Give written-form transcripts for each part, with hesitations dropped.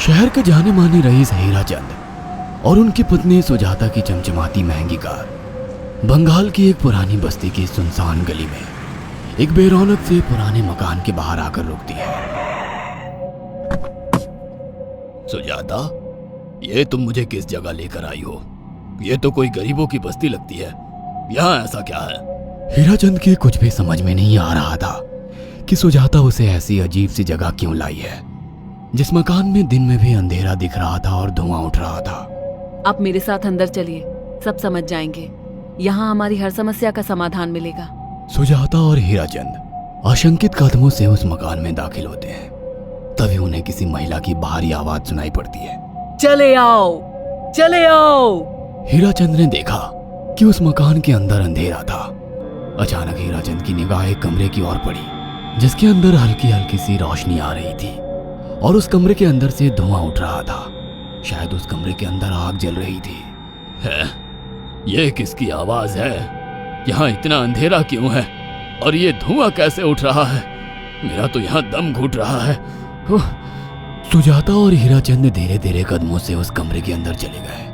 शहर के जाने माने रईस हीराचंद और उनकी पत्नी सुजाता की चमचमाती महंगी कार बंगाल की एक पुरानी बस्ती की सुनसान गली में एक बेरौनक से पुराने मकान के बाहर आकर रुकती है। सुजाता, ये तुम मुझे किस जगह लेकर आई हो? ये तो कोई गरीबों की बस्ती लगती है, यहाँ ऐसा क्या है? हीराचंद की कुछ भी समझ में नहीं आ रहा था कि सुजाता उसे ऐसी अजीब सी जगह क्यों लाई है, जिस मकान में दिन में भी अंधेरा दिख रहा था और धुआं उठ रहा था। आप मेरे साथ अंदर चलिए, सब समझ जाएंगे। यहाँ हमारी हर समस्या का समाधान मिलेगा। सुजाता और हीराचंद आशंकित कदमों से उस मकान में दाखिल होते हैं। तभी उन्हें किसी महिला की बाहरी आवाज सुनाई पड़ती है, चले आओ, चले आओ। हीराचंद ने देखा कि उस मकान के अंदर अंधेरा था। अचानक हीराचंद की निगाह एक कमरे की ओर पड़ी, जिसके अंदर हल्की हल्की सी रोशनी आ रही थी और उस कमरे के अंदर से धुआं उठ रहा था। शायद उस कमरे के अंदर आग जल रही थी। है? ये किसकी आवाज है? यहाँ इतना अंधेरा क्यों है और ये धुआं कैसे उठ रहा है? मेरा तो यहाँ दम घुट रहा है। सुजाता और हीराचंद धीरे धीरे कदमों से उस कमरे के अंदर चले गए।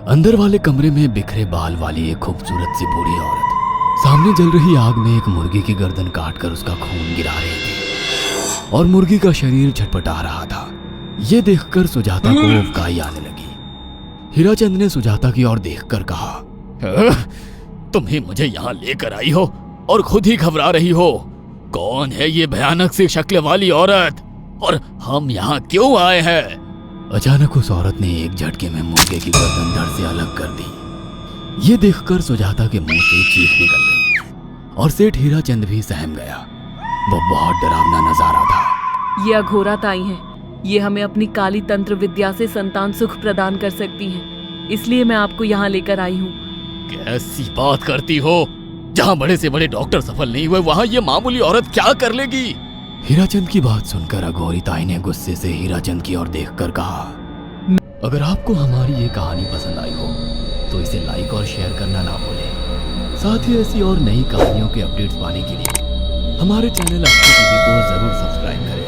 अंदर वाले कमरे में बिखरे बाल वाली एक खूबसूरत सी बूढ़ी औरत सामने जल रही आग में एक मुर्गी की गर्दन काटकर उसका खून गिरा रही थी और मुर्गी का शरीर छटपटा रहा था। ये देखकर सुजाता को उबकाई आने लगी। हीराचंद ने सुजाता की ओर देखकर कहा, तुम ही मुझे यहाँ लेकर आई हो और खुद ही घबरा रही हो। कौन है ये भयानक सी शक्ल वाली औरत और हम यहाँ क्यों आए हैं? अचानक उस औरत ने एक झटके में मुर्गे की गर्दन धड़ से अलग कर दी। ये देखकर सुजाता के मुंह से चीख निकल गई और सेठ हीराचंद भी सहम गया। वो बहुत डरावना नजारा था। ये अघोरा ताई हैं। ये हमें अपनी काली तंत्र विद्या से संतान सुख प्रदान कर सकती हैं। इसलिए मैं आपको यहाँ लेकर आई हूँ। कैसी बात करती हो? जहाँ बड़े से बड़े डॉक्टर सफल नहीं हुए, वहाँ ये मामूली औरत क्या कर लेगी? हीराचंद की बात सुनकर अघोरी ताई ने गुस्से से हीराचंद की ओर देखकर कहा, अगर आपको हमारी ये कहानी पसंद आई हो तो इसे लाइक और शेयर करना ना भूलें। साथ ही ऐसी और नई कहानियों के अपडेट्स पाने के लिए हमारे चैनल अक्षय टीवी को जरूर सब्सक्राइब करें।